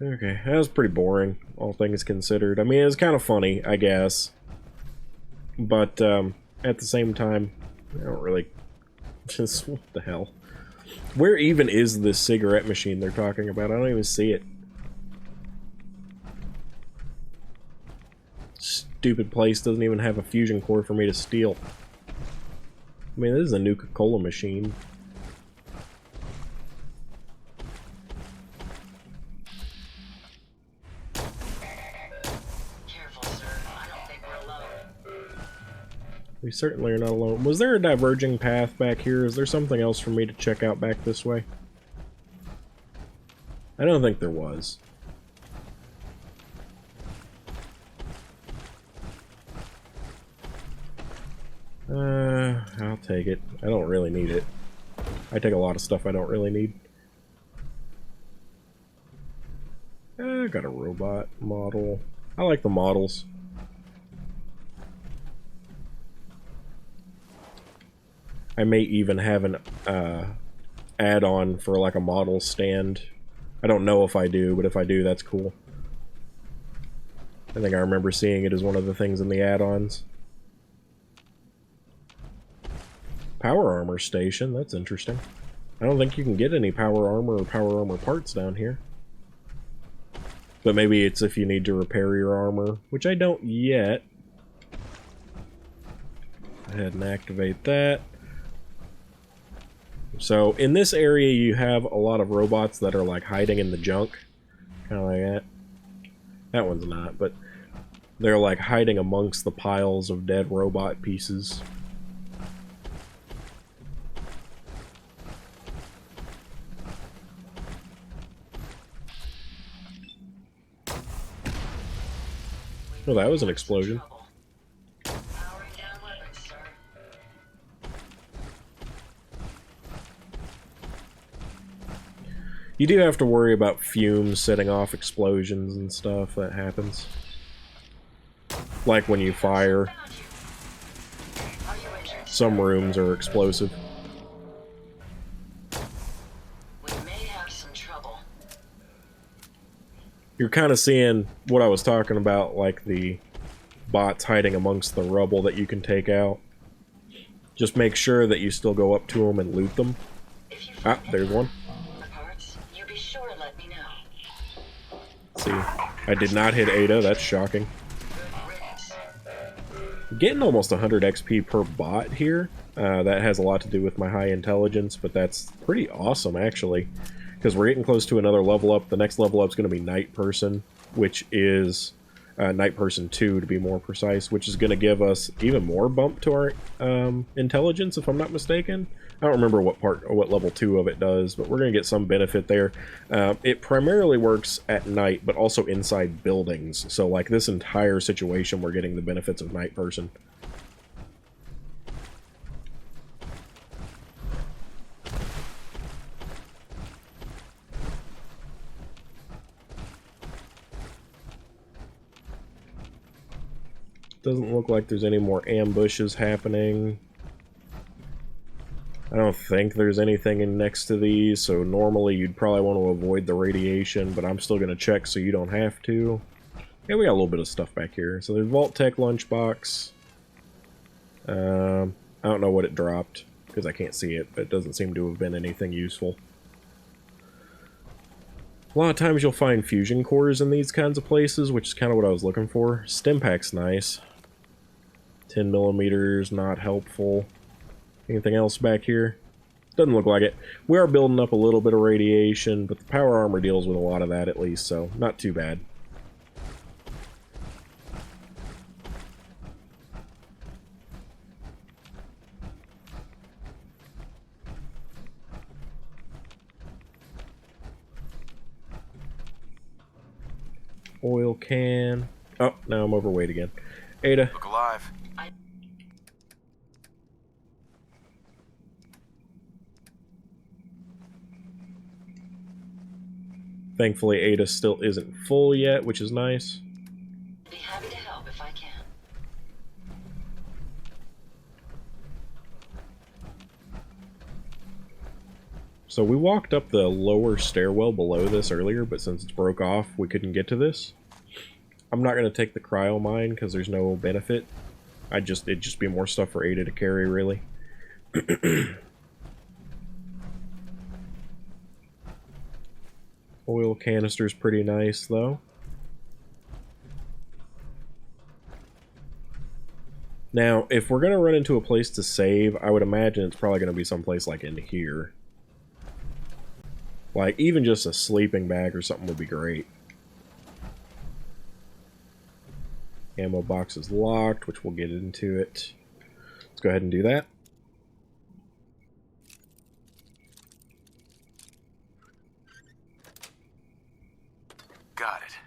Okay, that was pretty boring, all things considered. I mean, it was kind of funny, I guess. But, at the same time, I don't really... Just, what the hell? Where even is this cigarette machine they're talking about? I don't even see it. Stupid place doesn't even have a fusion core for me to steal. I mean, this is a Nuka-Cola machine. Careful, sir. I don't think we're alone. We certainly are not alone. Was there a diverging path back here? Is there something else for me to check out back this way? I don't think there was. I'll take it. I don't really need it. I take a lot of stuff I don't really need. I got a robot model. I like the models. I may even have an add-on for like a model stand. I don't know if I do, but if I do, that's cool. I think I remember seeing it as one of the things in the add-ons. Power armor station, that's interesting. I don't think you can get any power armor or power armor parts down here. But maybe it's if you need to repair your armor, which I don't yet. Go ahead and activate that. So in this area you have a lot of robots that are like hiding in the junk. Kind of like that. That one's not, but they're like hiding amongst the piles of dead robot pieces. Oh, that was an explosion. Powering down weapons, sir. You do have to worry about fumes setting off explosions and stuff. That happens. Like when you fire. Are you injured? Some rooms are explosive. We may have some trouble. You're kind of seeing what I was talking about, like the bots hiding amongst the rubble that you can take out. Just make sure that you still go up to them and loot them. If you Ah, find there's one. parts, you be sure to let me know. See, I did not hit Ada, that's shocking. Good riddance. Getting almost 100 XP per bot here. That has a lot to do with my high intelligence, but that's pretty awesome, actually. Because we're getting close to another level up. The next level up is going to be Night Person, which is Night Person 2, to be more precise, which is going to give us even more bump to our intelligence, if I'm not mistaken. I don't remember what level 2 of it does, but we're going to get some benefit there. It primarily works at night, but also inside buildings. So, like, this entire situation, we're getting the benefits of Night Person. Doesn't look like there's any more ambushes happening. I don't think there's anything in next to these, so normally you'd probably want to avoid the radiation, but I'm still going to check so you don't have to. Yeah, we got a little bit of stuff back here. So there's Vault Tech Lunchbox. I don't know what it dropped, because I can't see it, but it doesn't seem to have been anything useful. A lot of times you'll find fusion cores in these kinds of places, which is kind of what I was looking for. Stimpack's nice. 10 millimeters, not helpful. Anything else back here? Doesn't look like it. We are building up a little bit of radiation, but the power armor deals with a lot of that at least, so not too bad. Oil can. Oh, now I'm overweight again. Ada. Look alive. Thankfully, Ada still isn't full yet, which is nice. Be happy to help if I can. So we walked up the lower stairwell below this earlier, but since it's broke off, we couldn't get to this. I'm not going to take the cryo mine because there's no benefit. It'd just be more stuff for Ada to carry, really. Oil canister's pretty nice, though. Now, if we're going to run into a place to save, I would imagine it's probably going to be someplace like in here. Like, even just a sleeping bag or something would be great. Ammo box is locked, which we'll get into it. Let's go ahead and do that. Got it.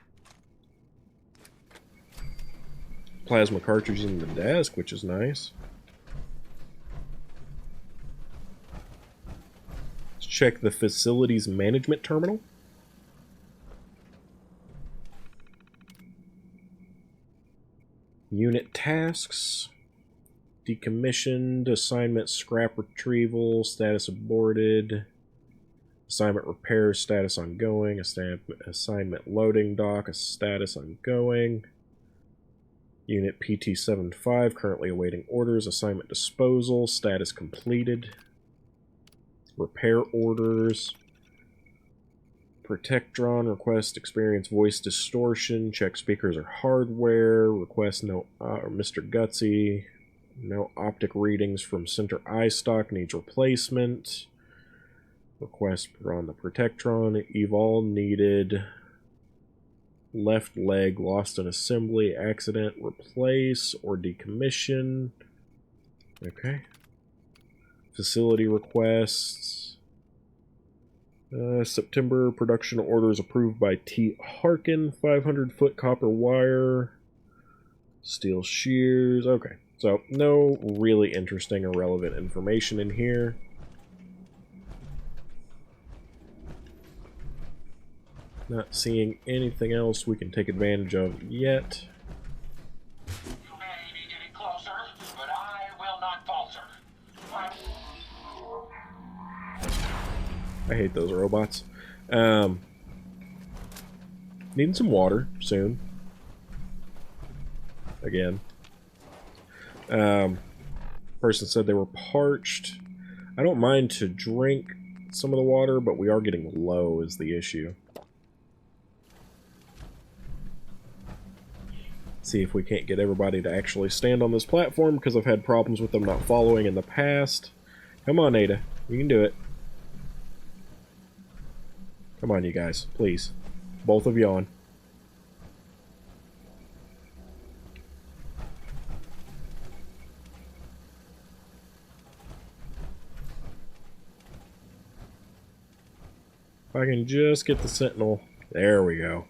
Plasma cartridge in the desk, which is nice. Let's check the facilities management terminal. Unit tasks. Decommissioned. Assignment scrap retrieval. Status aborted. Assignment repair. Status ongoing. Assignment loading dock. A status ongoing. Unit PT-75 currently awaiting orders. Assignment disposal. Status completed. Repair orders. Protectron. Request experience voice distortion. Check speakers or hardware. Request no Mr. Gutsy. No optic readings from center eye stock. Needs replacement. Request on the Protectron. Evol needed. Left leg lost in assembly. Accident. Replace or decommission. Okay. Facility requests. September production orders approved by T. Harkin. 500-foot copper wire. Steel shears. Okay. So, no really interesting or relevant information in here. Not seeing anything else we can take advantage of yet. You may be getting closer, but I will not falter. I hate those robots. Needing some water soon. Again. Person said they were parched. I don't mind to drink some of the water, but we are getting low is the issue. See if we can't get everybody to actually stand on this platform, because I've had problems with them not following in the past. Come on, Ada. You can do it. Come on, you guys. Please. Both of you on. If I can just get the sentinel. There we go.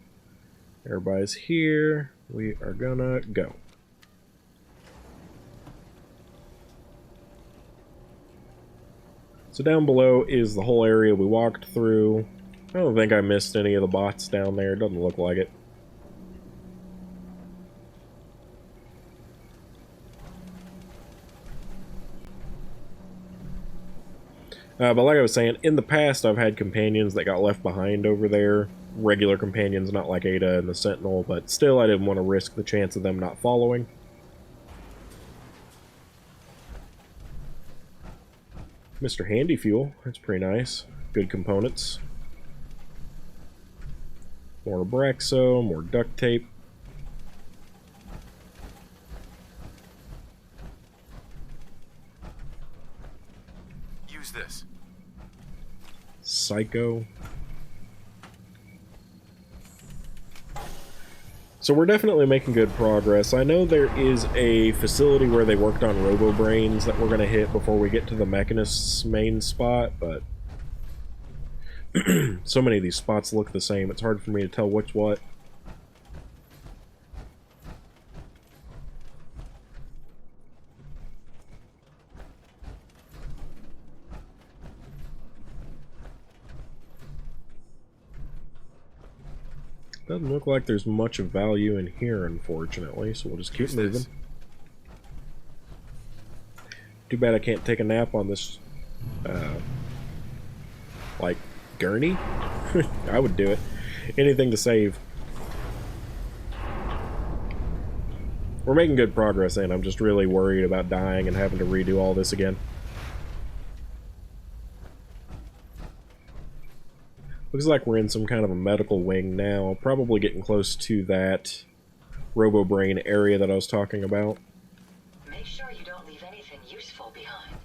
Everybody's here. We are gonna go. So down below is the whole area we walked through. I don't think I missed any of the bots down there. Doesn't look like it. But like I was saying, in the past I've had companions that got left behind over there. Regular companions, not like Ada and the Sentinel, but still I didn't want to risk the chance of them not following. Mr. Handy Fuel, that's pretty nice. Good components. More Abraxo, more duct tape. Use this. Psycho. So we're definitely making good progress. I know there is a facility where they worked on robo-brains that we're going to hit before we get to the Mechanist's main spot, but so many of these spots look the same, it's hard for me to tell what's what. Doesn't look like there's much of value in here, unfortunately, so we'll just keep moving. Too bad I can't take a nap on this Like, gurney? I would do it. Anything to save. We're making good progress, and I'm just really worried about dying and having to redo all this again. Looks like we're in some kind of a medical wing now, probably getting close to that RoboBrain area that I was talking about. Make sure you don't leave anything useful behind.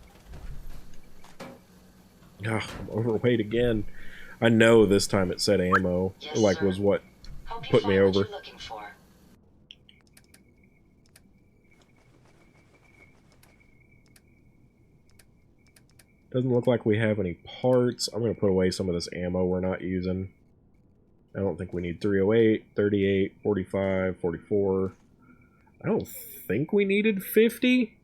Ah, I'm overweight again. I know this time it said ammo, Yes, like sir. was what Hope you put me find over. what you're looking for. Doesn't look like we have any parts. I'm going to put away some of this ammo we're not using. I don't think we need 308, 38, 45, 44. I don't think we needed 50.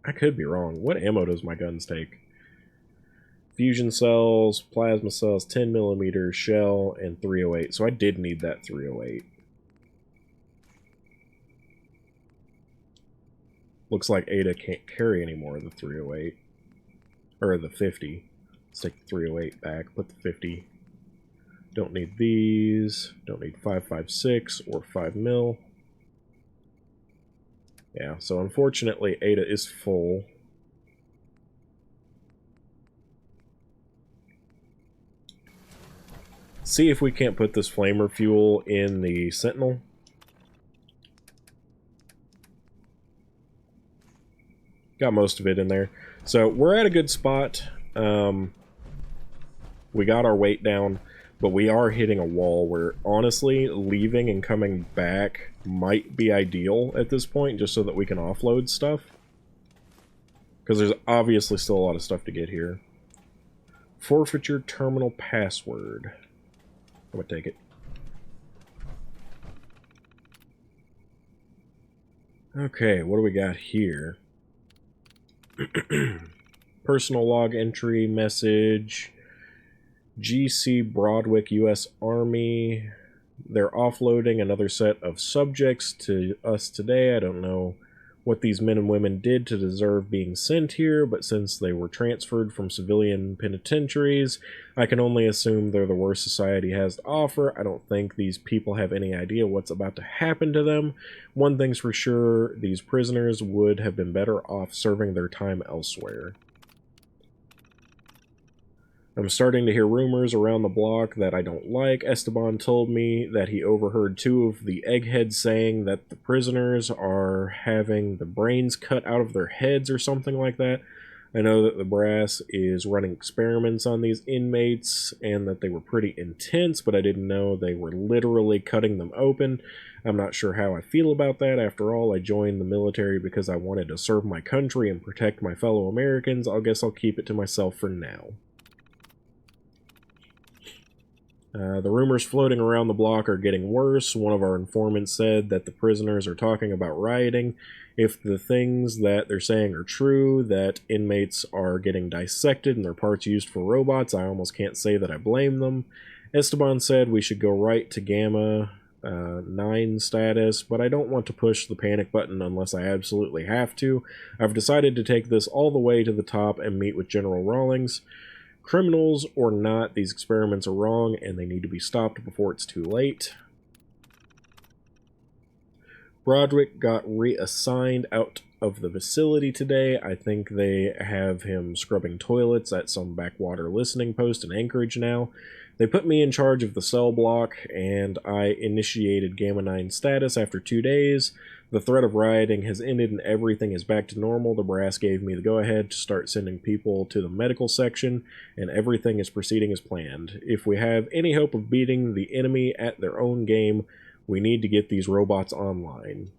I could be wrong. What ammo does my guns take? Fusion cells, plasma cells, 10mm shell, and 308. So I did need that 308. Looks like Ada can't carry any more of the 308. Or the 50. Let's take the 308 back. Put the 50. Don't need these. Don't need 5.56 or 5mm. Yeah, so unfortunately Ada is full. See if we can't put this flamer fuel in the Sentinel. Got most of it in there. So we're at a good spot. We got our weight down, but we are hitting a wall where honestly leaving and coming back might be ideal at this point, just so that we can offload stuff. Because there's obviously still a lot of stuff to get here. Forfeiture terminal password. I'm gonna take it. Okay, what do we got here? Personal log entry message. GC Broadwick U.S. Army. They're offloading another set of subjects to us today. I don't know what these men and women did to deserve being sent here, but since they were transferred from civilian penitentiaries, I can only assume they're the worst society has to offer. I don't think these people have any idea what's about to happen to them. One thing's for sure, these prisoners would have been better off serving their time elsewhere. I'm starting to hear rumors around the block that I don't like. Esteban told me that he overheard two of the eggheads saying that the prisoners are having the brains cut out of their heads or something like that. I know that the brass is running experiments on these inmates and that they were pretty intense, but I didn't know they were literally cutting them open. I'm not sure how I feel about that. After all, I joined the military because I wanted to serve my country and protect my fellow Americans. I guess I'll keep it to myself for now. The rumors floating around the block are getting worse. One of our informants said that the prisoners are talking about rioting. If the things that they're saying are true, that inmates are getting dissected and their parts used for robots, I almost can't say that I blame them. Esteban said we should go right to Gamma 9 status, but I don't want to push the panic button unless I absolutely have to. I've decided to take this all the way to the top and meet with General Rawlings. Criminals or not, these experiments are wrong and they need to be stopped before it's too late. Broderick got reassigned out of the facility today. I think they have him scrubbing toilets at some backwater listening post in Anchorage now. They put me in charge of the cell block, and I initiated Gamma 9 status after 2 days. The threat of rioting has ended and everything is back to normal. The brass gave me the go-ahead to start sending people to the medical section, and everything is proceeding as planned. If we have any hope of beating the enemy at their own game, we need to get these robots online.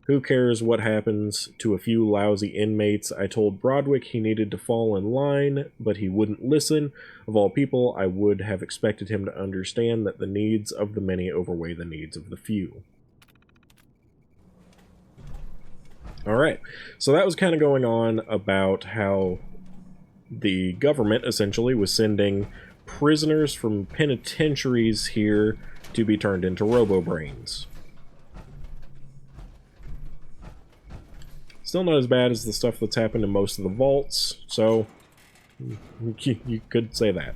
Who cares what happens to a few lousy inmates? I told Broderick he needed to fall in line, but he wouldn't listen. Of all people, I would have expected him to understand that the needs of the many outweigh the needs of the few. Alright, so that was kind of going on about how the government essentially was sending prisoners from penitentiaries here to be turned into robo-brains. Still not as bad as the stuff that's happened in most of the vaults, so You could say that.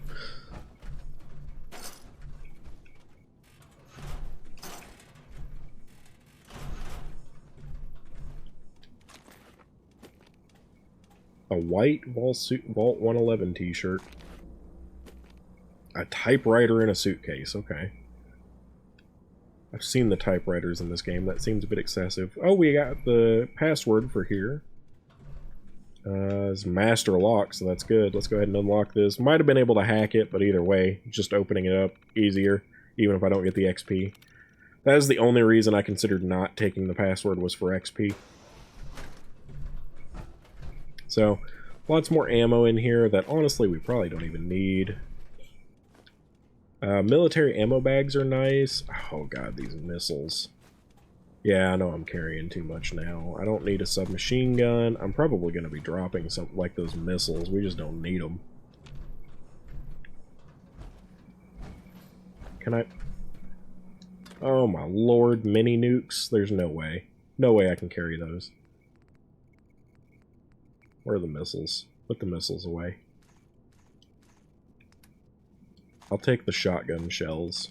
A white Vault 111 t-shirt. A typewriter in a suitcase. Okay. I've seen the typewriters in this game. That seems a bit excessive. Oh, we got the password for here. It's master lock, so that's good. Let's go ahead and unlock this. Might have been able to hack it, but either way, just opening it up easier, even if I don't get the XP. That is the only reason I considered not taking the password, was for XP. So, lots more ammo in here that honestly we probably don't even need. Military ammo bags are nice. Oh god, these missiles. Yeah, I know I'm carrying too much now. I don't need a submachine gun. I'm probably going to be dropping something like those missiles. We just don't need them. Can I... Oh my lord, mini nukes? There's no way. No way I can carry those. Where are the missiles? Put the missiles away. I'll take the shotgun shells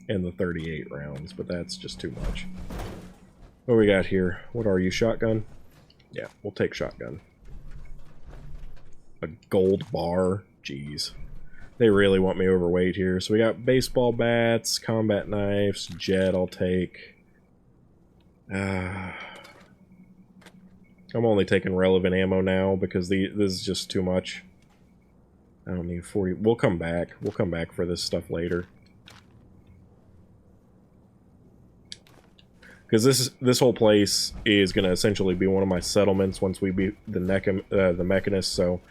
and the 38 rounds, but that's just too much. What do we got here? What are you, shotgun? Yeah, we'll take shotgun. A gold bar? Jeez. They really want me overweight here. So we got baseball bats, combat knives, jet I'll take. I'm only taking relevant ammo now because this is just too much. I don't need 40. We'll come back. We'll come back for this stuff later. Because this whole place is going to essentially be one of my settlements once we beat the Mechanist, so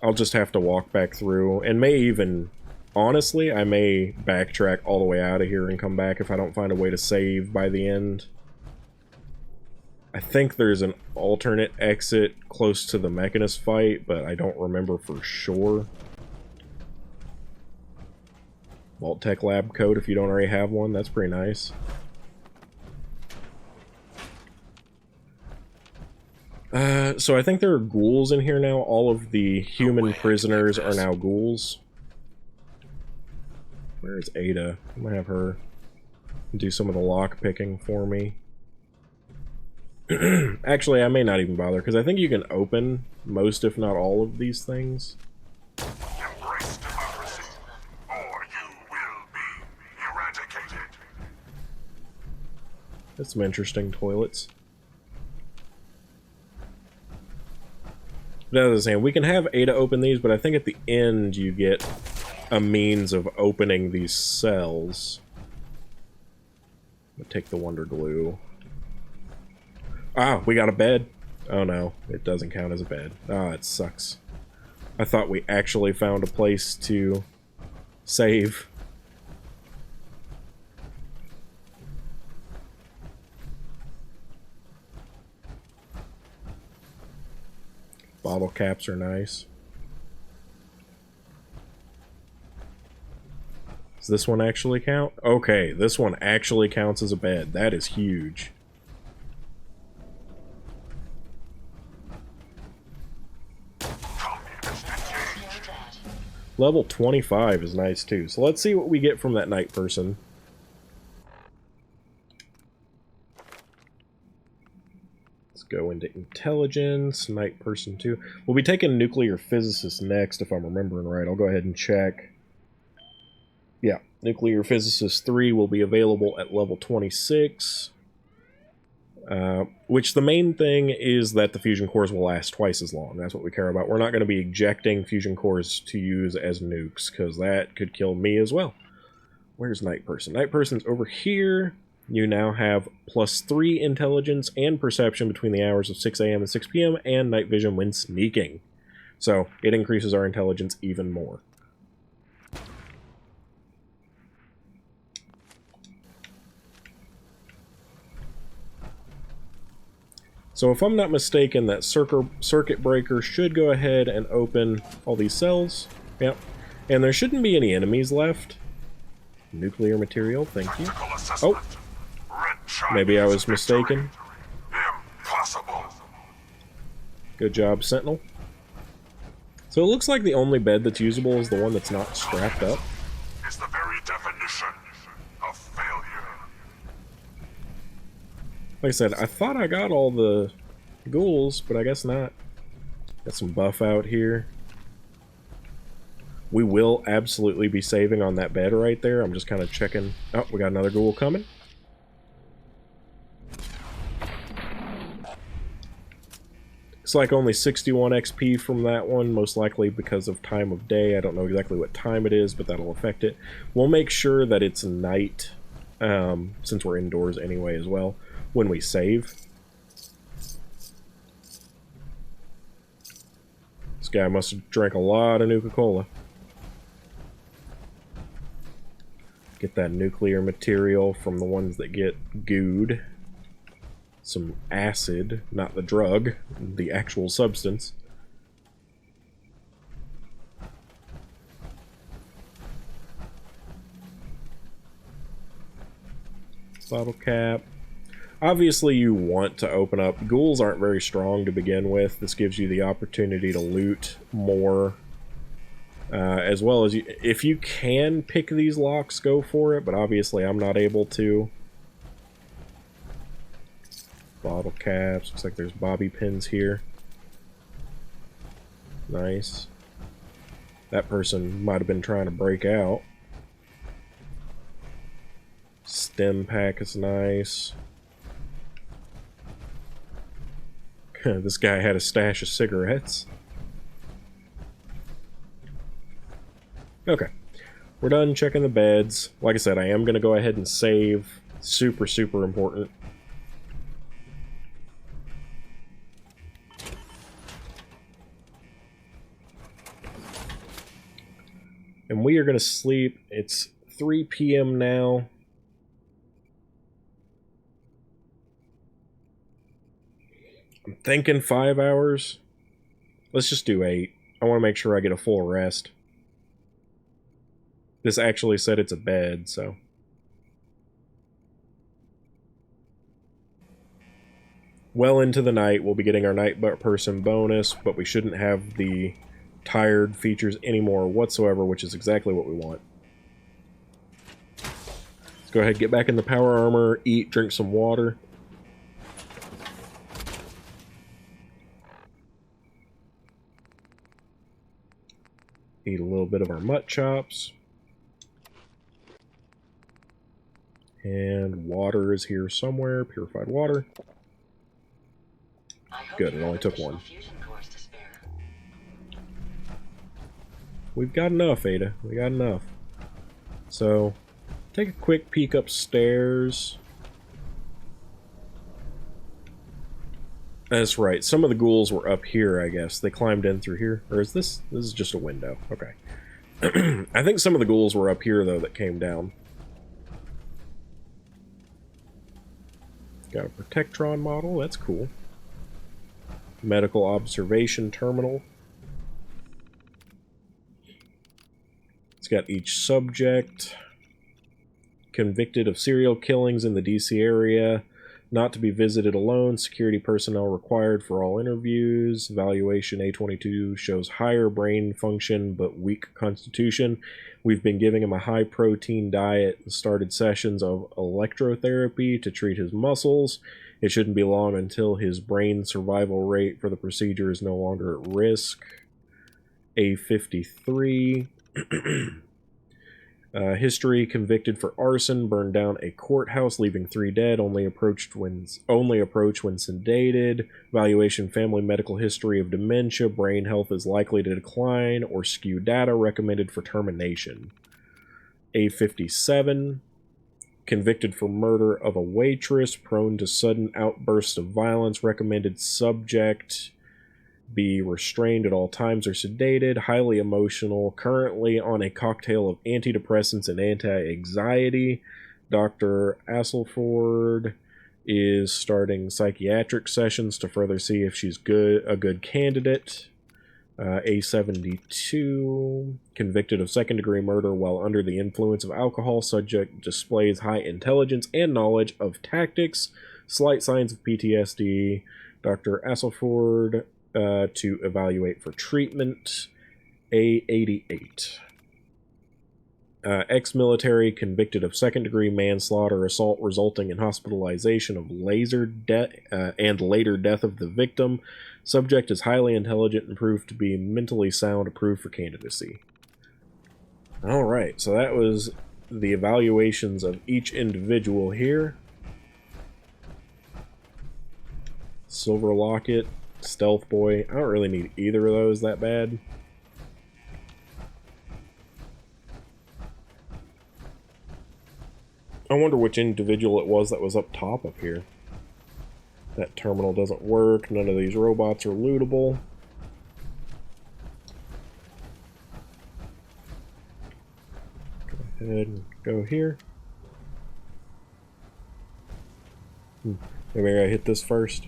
I'll just have to walk back through, and may even, honestly, I may backtrack all the way out of here and come back if I don't find a way to save by the end. I think there's an alternate exit close to the Mechanist fight, but I don't remember for sure. Vault Tech Lab code if you don't already have one, that's pretty nice. So I think there are ghouls in here now. All of the human prisoners are now ghouls. Where's Ada? I'm gonna have her do some of the lock picking for me. Actually, I may not even bother, because I think you can open most, if not all, of these things. Embrace democracy, or you will be eradicated. That's some interesting toilets. But as I was saying, we can have Ada open these, but I think at the end you get a means of opening these cells. I'm gonna take the Wonder Glue. Ah, we got a bed. Oh no, it doesn't count as a bed. Ah, it sucks. I thought we actually found a place to save. Bottle caps are nice. Does this one actually count? Okay, this one actually counts as a bed. That is huge. Level 25 is nice too. So let's see what we get from that night person. Go into intelligence, night person 2. We'll be taking nuclear physicist next, if I'm remembering right. I'll go ahead and check. Yeah, nuclear physicist 3 will be available at level 26. Which the main thing is that the fusion cores will last twice as long. That's what we care about. We're not going to be ejecting fusion cores to use as nukes, because that could kill me as well. Where's night person? Night person's over here. You now have +3 intelligence and perception between the hours of 6 AM and 6 PM, and night vision when sneaking. So it increases our intelligence even more. So if I'm not mistaken, that circuit breaker should go ahead and open all these cells. Yep. And there shouldn't be any enemies left. Nuclear material, thank you. Oh! Maybe I was mistaken. Impossible. Good job, Sentinel. So it looks like the only bed that's usable is the one that's not strapped up. Is the very definition of failure. Like I said, I thought I got all the ghouls, but I guess not. Got some buff out here. We will absolutely be saving on that bed right there. I'm just kind of checking. Oh, we got another ghoul coming. It's like only 61 XP from that one, most likely because of time of day. I don't know exactly what time it is, but that'll affect it. We'll make sure that it's night, since we're indoors anyway as well, when we save. This guy must have drank a lot of Nuka-Cola. Get that nuclear material from the ones that get gooed. Some acid, not the drug, the actual substance. Bottle cap. Obviously you want to open up. Ghouls aren't very strong to begin with. This gives you the opportunity to loot more. As well as, if you can pick these locks, go for it, but obviously I'm not able to. Bottle caps. Looks like there's bobby pins here. Nice. That person might have been trying to break out. Stem pack is nice. This guy had a stash of cigarettes. Okay. We're done checking the beds. Like I said, I am going to go ahead and save. Super, super important. And we are going to sleep. It's 3 p.m. now. I'm thinking 5 hours. Let's just do 8. I want to make sure I get a full rest. This actually said it's a bed, so. Well into the night, we'll be getting our night person bonus, but we shouldn't have the tired features anymore whatsoever, which is exactly what we want. Let's go ahead, get back in the power armor, eat, drink some water. Eat a little bit of our mutt chops. And water is here somewhere, purified water. Good, it only took one. We've got enough, Ada. We got enough. So, take a quick peek upstairs. That's right. Some of the ghouls were up here, I guess. They climbed in through here. Or is this? This is just a window. Okay. I think some of the ghouls were up here, though, that came down. Got a Protectron model. That's cool. Medical observation terminal. It's got each subject. Convicted of serial killings in the DC area. Not to be visited alone. Security personnel required for all interviews. Evaluation A22 shows higher brain function but weak constitution. We've been giving him a high-protein diet and started sessions of electrotherapy to treat his muscles. It shouldn't be long until his brain survival rate for the procedure is no longer at risk. A53. History: convicted for arson, burned down a courthouse, leaving 3 dead. Only approach when sedated. Evaluation: family medical history of dementia. Brain health is likely to decline or skew data. Recommended for termination. A57. Convicted for murder of a waitress, prone to sudden outbursts of violence. Recommended subject be restrained at all times or sedated. Highly emotional. Currently on a cocktail of antidepressants and anti-anxiety. Dr. Asselford is starting psychiatric sessions to further see if she's a good candidate. A72. Convicted of second-degree murder while under the influence of alcohol. Subject displays high intelligence and knowledge of tactics. Slight signs of PTSD. Dr. Asselford to evaluate for treatment. A88. Ex-military convicted of second-degree manslaughter, assault resulting in hospitalization of and later death of the victim. Subject is highly intelligent and proved to be mentally sound, approved for candidacy. Alright, so that was the evaluations of each individual here. Silver Locket, Stealth Boy. I don't really need either of those that bad. I wonder which individual it was that was up top up here. That terminal doesn't work. None of these robots are lootable. Go ahead and go here. Maybe I hit this first.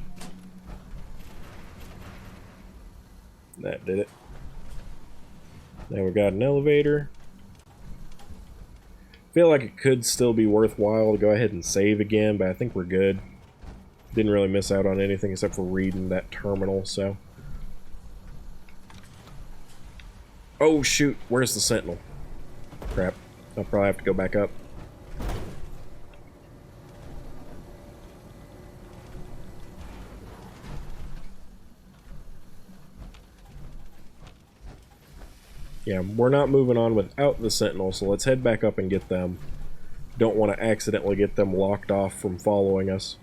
That did it. Now we got an elevator. Feel like it could still be worthwhile to go ahead and save again, but I think we're good. Didn't really miss out on anything except for reading that terminal, so. Oh shoot, where's the Sentinel? Crap, I'll probably have to go back up. Yeah, we're not moving on without the Sentinel, so let's head back up and get them. Don't want to accidentally get them locked off from following us.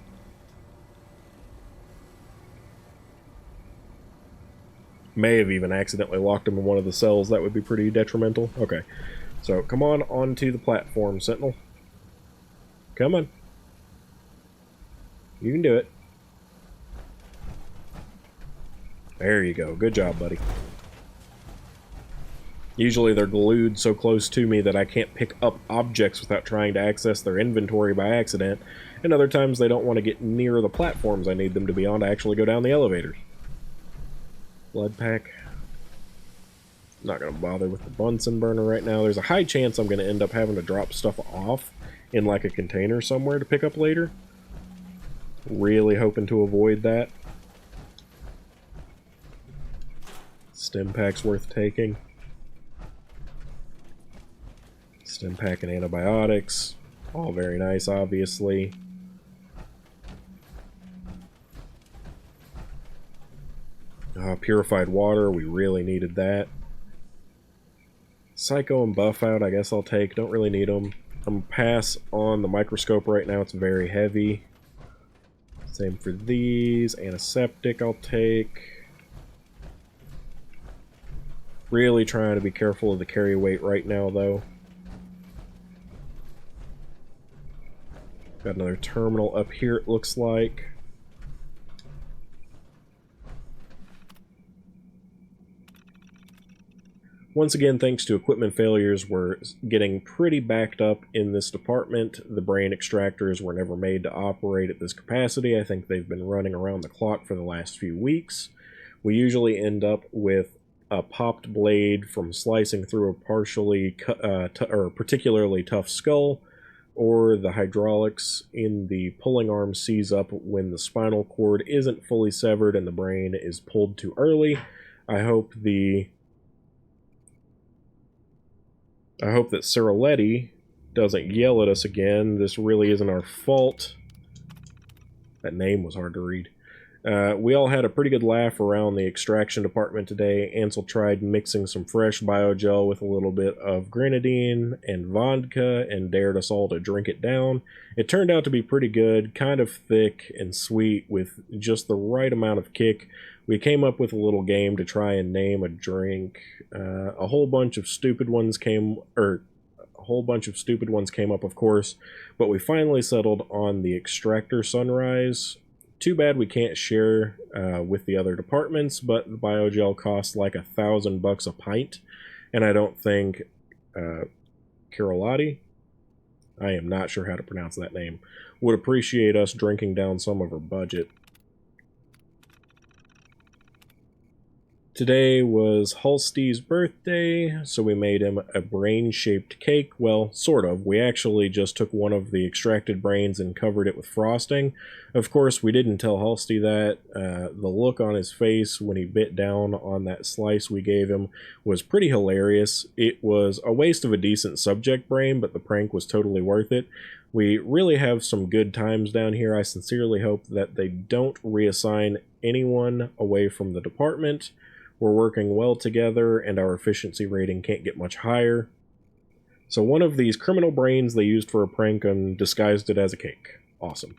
May have even accidentally locked them in one of the cells. That would be pretty detrimental. Okay, so come on onto the platform, Sentinel. Come on. You can do it. There you go. Good job, buddy. Usually they're glued so close to me that I can't pick up objects without trying to access their inventory by accident, and other times they don't want to get near the platforms I need them to be on to actually go down the elevators. Blood pack. Not going to bother with the Bunsen burner right now. There's a high chance I'm going to end up having to drop stuff off in like a container somewhere to pick up later. Really hoping to avoid that. Stim pack's worth taking. Stim pack and antibiotics. All very nice, obviously. Purified water, we really needed that. Psycho and buff out, I guess I'll take. Don't really need them. I'm gonna pass on the microscope right now. It's very heavy. Same for these. Antiseptic I'll take. Really trying to be careful of the carry weight right now, though. Got another terminal up here, it looks like. Once again, thanks to equipment failures, we're getting pretty backed up in this department. The brain extractors were never made to operate at this capacity. I think they've been running around the clock for the last few weeks. We usually end up with a popped blade from slicing through a particularly tough skull, or the hydraulics in the pulling arm seize up when the spinal cord isn't fully severed and the brain is pulled too early. I hope that Cyriletti doesn't yell at us again. This really isn't our fault. That name was hard to read. We all had a pretty good laugh around the extraction department today. Ansel tried mixing some fresh biogel with a little bit of grenadine and vodka and dared us all to drink it down. It turned out to be pretty good, kind of thick and sweet with just the right amount of kick. We came up with a little game to try and name a drink. A whole bunch of stupid ones came up, of course, but we finally settled on the Extractor Sunrise. Too bad we can't share with the other departments, but the biogel costs like $1,000 a pint, and I don't think Carolati, I am not sure how to pronounce that name, would appreciate us drinking down some of her budget. Today was Halsty's birthday, so we made him a brain-shaped cake. Well, sort of. We actually just took one of the extracted brains and covered it with frosting. Of course, we didn't tell Halsty that. The look on his face when he bit down on that slice we gave him was pretty hilarious. It was a waste of a decent subject brain, but the prank was totally worth it. We really have some good times down here. I sincerely hope that they don't reassign anyone away from the department. We're working well together, and our efficiency rating can't get much higher. So one of these criminal brains they used for a prank and disguised it as a cake. Awesome.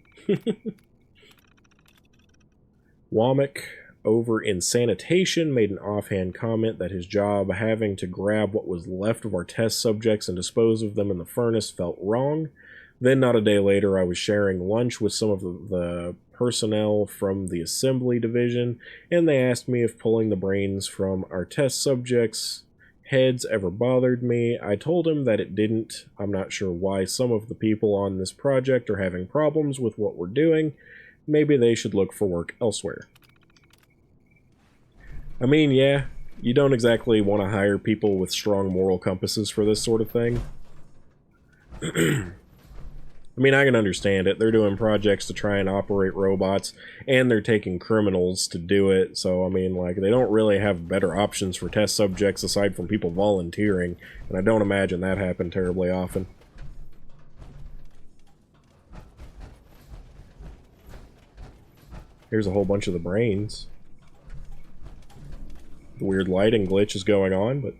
Womack, over in sanitation, made an offhand comment that his job having to grab what was left of our test subjects and dispose of them in the furnace felt wrong. Then, not a day later, I was sharing lunch with some of the personnel from the assembly division, and they asked me if pulling the brains from our test subjects' heads ever bothered me. I told him that it didn't. I'm not sure why some of the people on this project are having problems with what we're doing. Maybe they should look for work elsewhere. I mean, yeah, you don't exactly want to hire people with strong moral compasses for this sort of thing. I mean, I can understand it. They're doing projects to try and operate robots, and they're taking criminals to do it. So, I mean, like, they don't really have better options for test subjects aside from people volunteering, and I don't imagine that happened terribly often. Here's a whole bunch of the brains. The weird lighting glitch is going on, but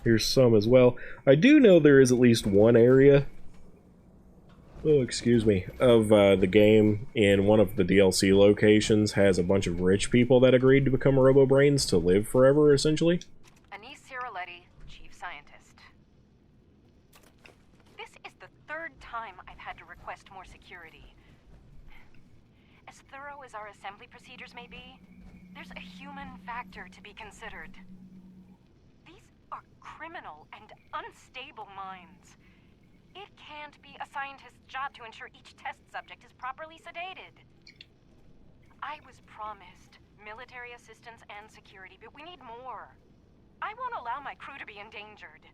here's some as well. I do know there is at least one area, oh, excuse me, of the game in one of the DLC locations has a bunch of rich people that agreed to become robo-brains to live forever, essentially. Anise Ciroletti, Chief Scientist. This is the third time I've had to request more security. As thorough as our assembly procedures may be, there's a human factor to be considered. These are criminal and unstable minds. It can't be a scientist's job to ensure each test subject is properly sedated. I was promised military assistance and security, but we need more. I won't allow my crew to be endangered.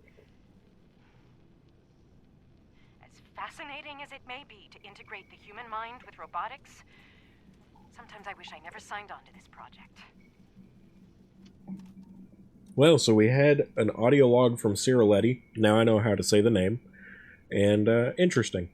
As fascinating as it may be to integrate the human mind with robotics, sometimes I wish I never signed on to this project. Well, so we had an audio log from Ciroletti. Now I know how to say the name. And interesting.